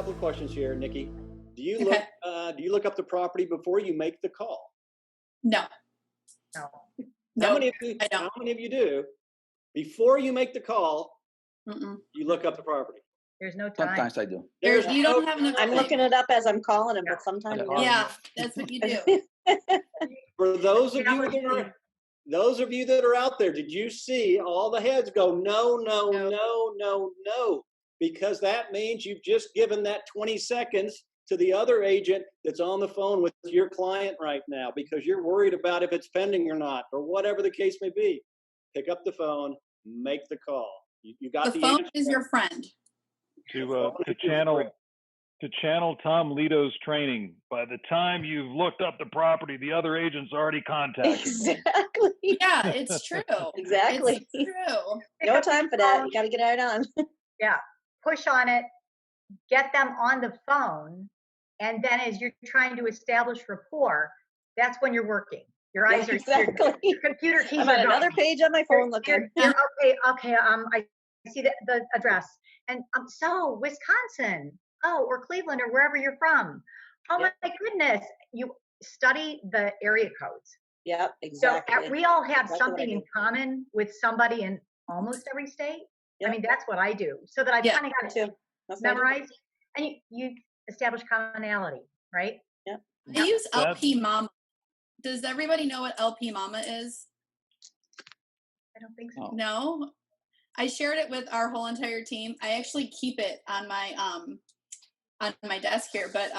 couple of questions here, Nikki. Do you look up the property before you make the call? No. How many of you do? Before you make the call, you look up the property. There's no time. Sometimes I do. You don't have enough time. I'm looking it up as I'm calling him, but sometimes Yeah, that's what you do. For those of you that are out there, did you see all the heads go, no, no, no, no, no? Because that means you've just given that 20 seconds to the other agent that's on the phone with your client right now because you're worried about if it's pending or not, or whatever the case may be. Pick up the phone, make the call. You got the phone is your friend. To channel Tom Lito's training, by the time you've looked up the property, the other agent's already contacted. Exactly. Yeah, it's true. Exactly. It's true. No time for that. You got to get right on. Yeah. Push on it. Get them on the phone. And then as you're trying to establish rapport, that's when you're working. Your eyes are your computer keys I'm are on going. another page on my phone looking. Okay. I see the address. And so Wisconsin, or Cleveland, or wherever you're from. Oh my goodness. You study the area codes. Yep, exactly. So we all have something in common with somebody in almost every state. Yep. I mean, that's what I do. So that I kind of got it memorized. And you establish commonality, right? Yep. I use LP Mama. Does everybody know what LP Mama is? I don't think so. No? I shared it with our whole entire team. I actually keep it on my desk here. But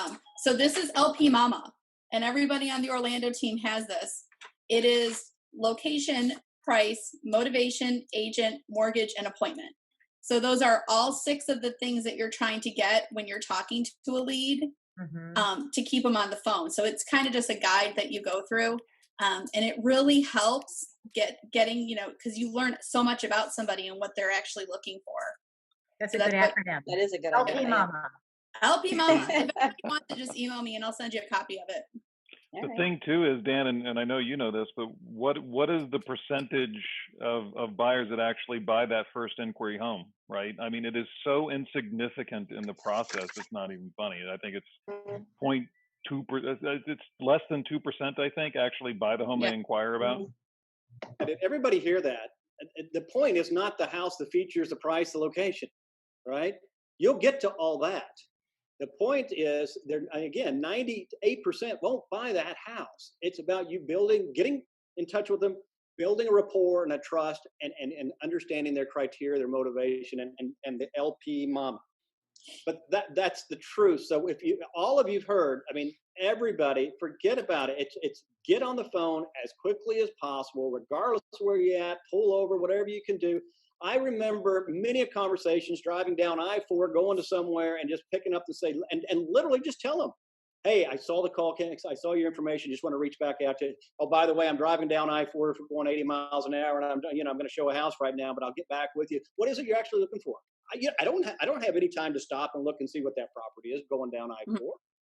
so this is LP Mama. And everybody on the Orlando team has this. It is location, price, motivation, agent, mortgage, and appointment. So those are all 6 of the things that you're trying to get when you're talking to a lead to keep them on the phone. So it's kind of just a guide that you go through. And it really helps getting, because you learn so much about somebody and what they're actually looking for. That's a good acronym. That is a good LP idea. Mama. LP Mama. If you want to just email me and I'll send you a copy of it. The thing too is, Dan, and I know you know this, but what is the percentage of buyers that actually buy that first inquiry home, right? I mean, it is so insignificant in the process. It's not even funny. I think it's 0.2%. It's less than 2%, I think, actually buy the home they inquire about. Did everybody hear that? The point is not the house, the features, the price, the location, right? You'll get to all that. The point is, again, 98% won't buy that house. It's about you getting in touch with them, building a rapport and a trust, and understanding their criteria, their motivation, and the LP Mama. But that's the truth. So if all of you've heard, I mean, everybody, forget about it. It's get on the phone as quickly as possible, regardless of where you're at, pull over, whatever you can do. I remember many conversations driving down I-4, going to somewhere and just picking up to say, and literally just tell them, hey, I saw the call, I saw your information, just want to reach back out to you. Oh, by the way, I'm driving down I-4 going 80 miles an hour, and I'm going to show a house right now, but I'll get back with you. What is it you're actually looking for? I don't have any time to stop and look and see what that property is going down I-4.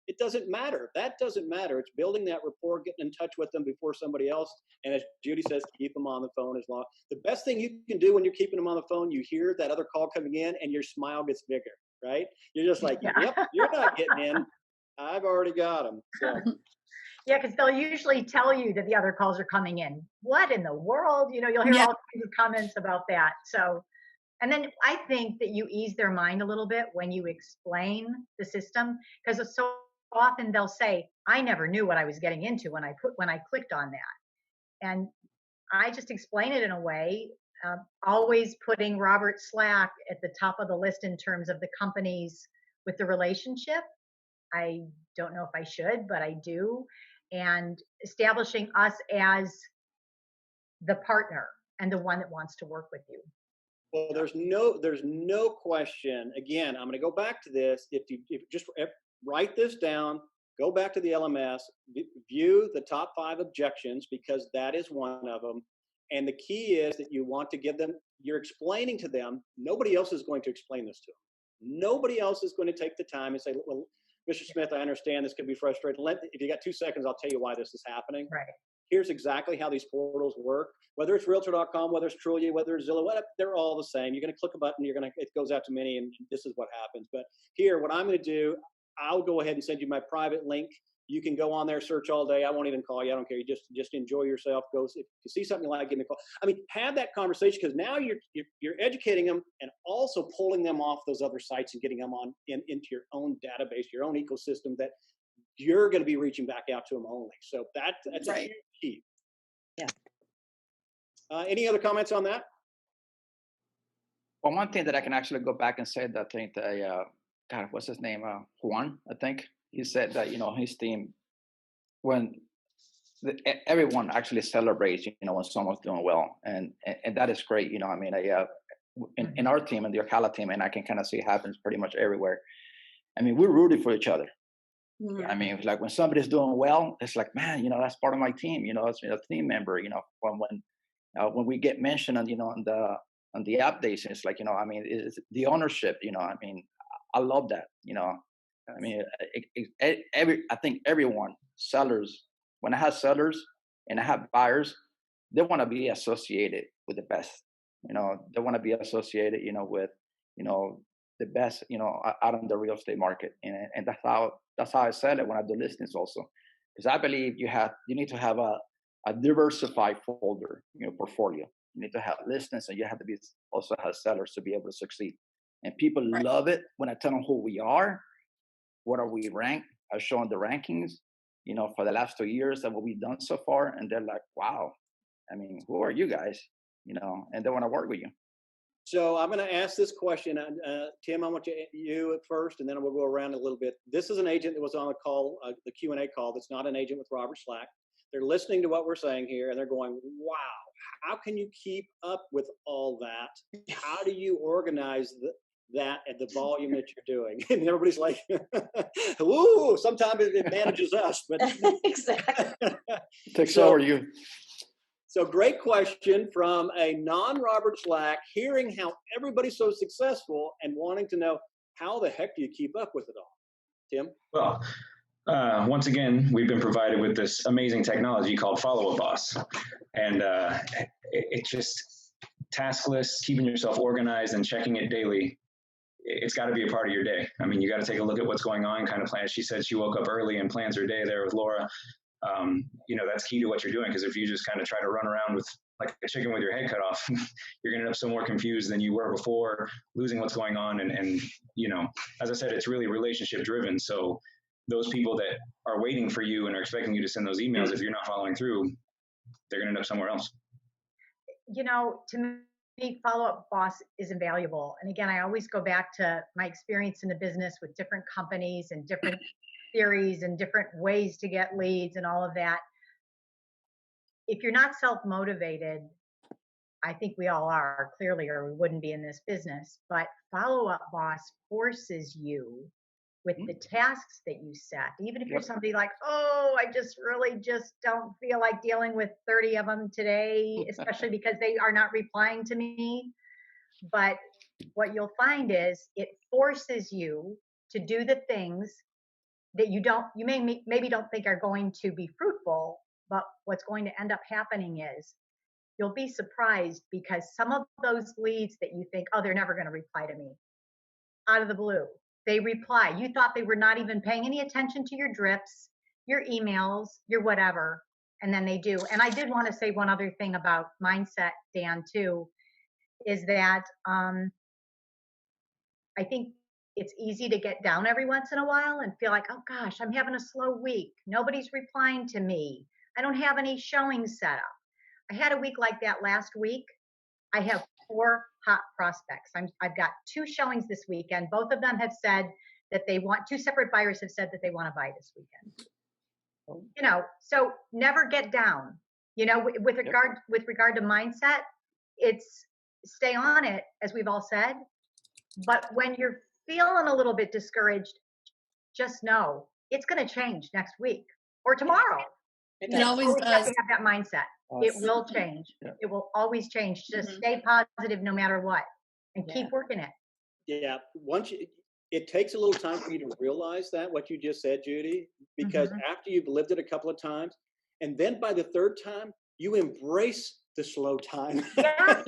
It doesn't matter. That doesn't matter. It's building that rapport, getting in touch with them before somebody else. And as Judy says, keep them on the phone as long. The best thing you can do when you're keeping them on the phone, you hear that other call coming in and your smile gets bigger, right? You're just like, yep, you're not getting in. I've already got them. So. Yeah, because they'll usually tell you that the other calls are coming in. What in the world? You'll hear all kinds of comments about that. So, and then I think that you ease their mind a little bit when you explain the system, because it's so often they'll say, I never knew what I was getting into when I clicked on that. And I just explain it in a way, always putting Robert Slack at the top of the list in terms of the companies with the relationship. I don't know if I should, but I do. And establishing us as the partner and the one that wants to work with you. Well, there's no question. Again, I'm going to go back to this. If you just write this down, go back to the LMS, view the top 5 objections, because that is one of them. And the key is that you want to give them, you're explaining to them, nobody else is going to explain this to them. Nobody else is going to take the time and say, well, Mr. Smith, I understand this could be frustrating. If you got 2 seconds, I'll tell you why this is happening. Right. here's exactly how these portals work. Whether it's Realtor.com, whether it's Trulia, whether it's Zillow, whatever, they're all the same. You're going to click a button, it goes out to many, and this is what happens. But here, what I'm going to do, I'll go ahead and send you my private link. You can go on there, search all day. I won't even call you. I don't care. You just enjoy yourself. Go, if you see something you like, give me a call. I mean, have that conversation, because now you're educating them and also pulling them off those other sites and getting them into your own database, your own ecosystem that you're going to be reaching back out to them only. So that's Right. a huge key. Yeah. Any other comments on that? Well, one thing that I can actually go back and say that I think that, God, what's his name? Juan, I think. He said that, his team, when everyone actually celebrates, when someone's doing well. And that is great. I mean, in our team, in the Ocala team, and I can kind of see it happens pretty much everywhere. I mean, we're rooting for each other. I mean, like when somebody's doing well, it's like, man, that's part of my team. It's a team member. When we get mentioned on the updates, it's like, I mean, it's the ownership. I mean, I love that. I mean, I think everyone, sellers, when I have sellers and I have buyers, they want to be associated with the best. They want to be associated, with, the best, out in the real estate market. And that's how I sell it when I do listings also. Because I believe you need to have a diversified folder, portfolio. You need to have listings, and you have to also have sellers to be able to succeed. And people love it when I tell them who we are, what are we ranked. I've shown the rankings, for the last 2 years and what we've done so far. And they're like, wow, I mean, who are you guys? And they want to work with you. So I'm going to ask this question. Tim, I want you at first, and then we'll go around a little bit. This is an agent that was on the call, the Q&A call, that's not an agent with Robert Slack. They're listening to what we're saying here, and they're going, wow, how can you keep up with all that? How do you organize that at the volume that you're doing? And everybody's like, ooh, sometimes it manages us. But Exactly. It takes over you. So great question from a non-Robert Slack, hearing how everybody's so successful and wanting to know, how the heck do you keep up with it all? Tim? Well, once again, we've been provided with this amazing technology called FollowUp Boss. And it's just task lists, keeping yourself organized and checking it daily. It's got to be a part of your day. I mean, you got to take a look at what's going on, kind of plan. She said she woke up early and plans her day there with Laura. That's key to what you're doing, because if you just kind of try to run around with like a chicken with your head cut off, you're going to end up so more confused than you were before, losing what's going on. And as I said, it's really relationship driven. So those people that are waiting for you and are expecting you to send those emails, if you're not following through, they're going to end up somewhere else. To me, FollowUp Boss is invaluable. And again, I always go back to my experience in the business with different companies and different theories and different ways to get leads and all of that. If you're not self-motivated, I think we all are clearly, or we wouldn't be in this business, but FollowUp Boss forces you with the tasks that you set. Even if you're somebody like, oh, I really don't feel like dealing with 30 of them today, especially because they are not replying to me. But what you'll find is it forces you to do the things that you maybe don't think are going to be fruitful, but what's going to end up happening is you'll be surprised, because some of those leads that you think, oh, they're never going to reply to me, out of the blue, they reply. You thought they were not even paying any attention to your drips, your emails, your whatever, and then they do. And I did want to say one other thing about mindset, Dan, too, is that I think it's easy to get down every once in a while and feel like, oh gosh, I'm having a slow week. Nobody's replying to me. I don't have any showings set up. I had a week like that last week. I have 4 hot prospects. I've got 2 showings this weekend. Both of them have said that they want, 2 separate buyers have said that they want to buy this weekend. So never get down. With regard to mindset, it's stay on it, as we've all said. But when you're feeling a little bit discouraged, just know it's going to change next week or tomorrow. It always You have does. to have that mindset. It will change. Yeah. It will always change. Just stay positive no matter what, and keep working it. Yeah. It takes a little time for you to realize that, what you just said, Judy, because after you've lived it a couple of times, And then by the third time, you embrace the slow time. Yeah.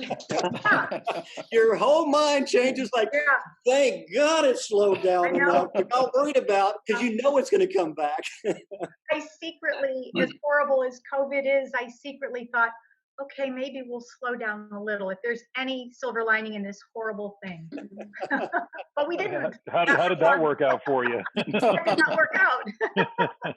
Your whole mind changes like, Yeah. thank God it slowed down I know. enough. You're not worried about because you know it's going to come back. I secretly, as horrible as COVID is, I secretly thought, okay, maybe we'll slow down a little if there's any silver lining in this horrible thing. But we didn't. How did that work out for you? That did not work out.